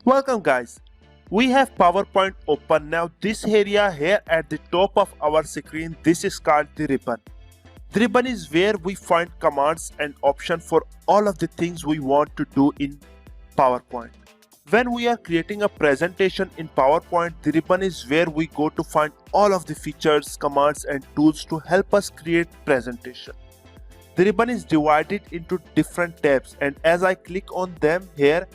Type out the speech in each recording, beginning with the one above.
Welcome guys. We have PowerPoint open now. This area here at the top of our screen, this is called the ribbon. The ribbon is where we find commands and options for all of the things we want to do in PowerPoint. When we are creating a presentation in PowerPoint, the ribbon is where we go to find all of the features, commands and tools to help us create presentation. The ribbon is divided into different tabs, and as I click on them here,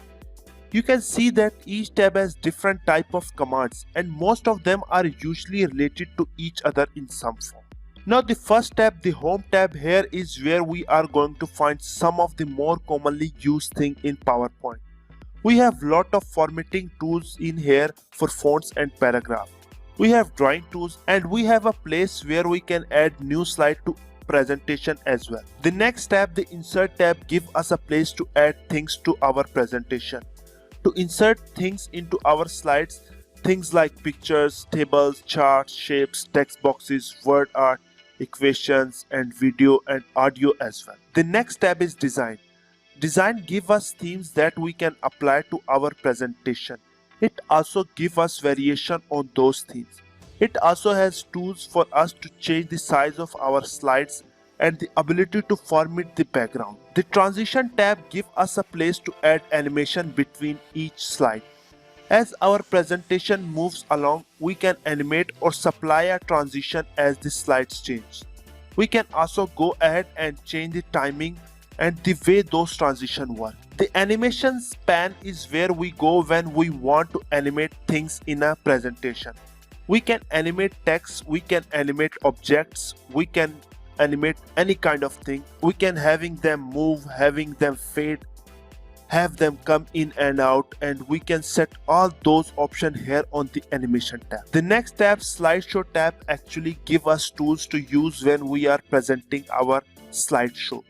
you can see that each tab has different type of commands and most of them are usually related to each other in some form. Now the first tab, the home tab, here is where we are going to find some of the more commonly used thing in PowerPoint. We have lot of formatting tools in here for fonts and paragraph. We have drawing tools and we have a place where we can add new slide to presentation as well. The next tab, the insert tab, give us a place to add things to our presentation. To insert things into our slides, things like pictures, tables, charts, shapes, text boxes, word art, equations and video and audio as well. The next tab is design. Design gives us themes that we can apply to our presentation. It also gives us variation on those themes. It also has tools for us to change the size of our slides and the ability to format the background. The transition tab gives us a place to add animation between each slide. As our presentation moves along, we can animate or supply a transition as the slides change. We can also go ahead and change the timing and the way those transitions work. The animation span is where we go when we want to animate things in a presentation. We can animate text, we can animate objects, we can animate any kind of thing. We can having them move, having them fade, have them come in and out, and we can set all those options here on the animation tab. The next tab, slideshow tab, actually give us tools to use when we are presenting our slideshow.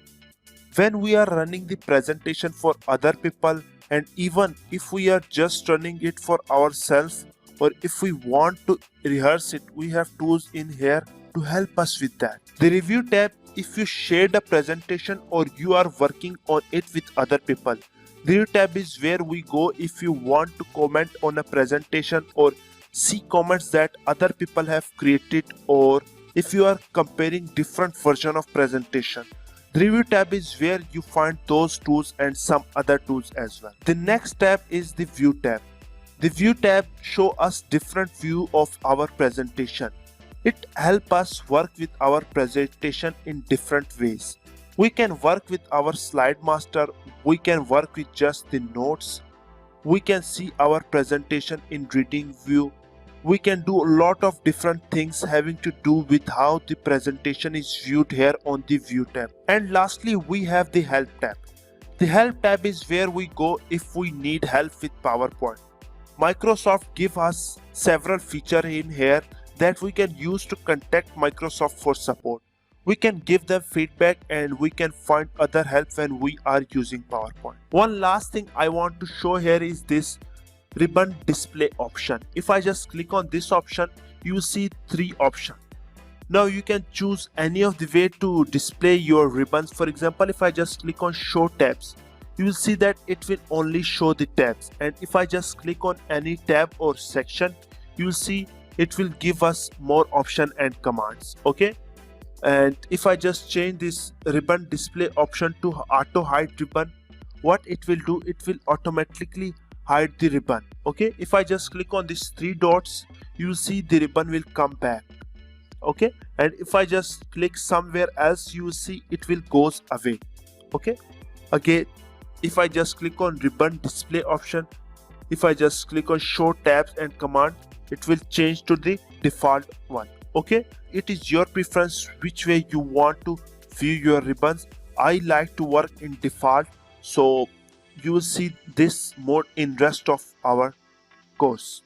When we are running the presentation for other people, and even if we are just running it for ourselves, or if we want to rehearse it, we have tools in here to help us with that. The review tab, if you shared a presentation or you are working on it with other people. The review tab is where we go if you want to comment on a presentation or see comments that other people have created, or if you are comparing different version of presentation. The review tab is where you find those tools and some other tools as well. The next tab is the view tab. The view tab show us different view of our presentation. It helps us work with our presentation in different ways. We can work with our slide master, we can work with just the notes, we can see our presentation in reading view, we can do a lot of different things having to do with how the presentation is viewed here on the view tab. And lastly, we have the help tab. The help tab is where we go if we need help with PowerPoint. Microsoft give us several features in here that we can use to contact Microsoft for support. We can give them feedback and we can find other help when we are using PowerPoint. One last thing I want to show here is this ribbon display option. If I just click on this option, you see three options. Now you can choose any of the way to display your ribbons. For example, if I just click on show tabs, you will see that it will only show the tabs. And if I just click on any tab or section, you will see it will give us more option and commands. Okay, and if I just change this ribbon display option to auto hide ribbon, what it will do, it will automatically hide the ribbon. Okay, if I just click on these three dots, you will see the ribbon will come back. Okay, and if I just click somewhere else, you will see it will goes away. Okay, again, if I just click on ribbon display option, if I just click on show tabs and command, it will change to the default one. Okay, it is your preference which way you want to view your ribbons. I like to work in default, so you will see this mode in rest of our course.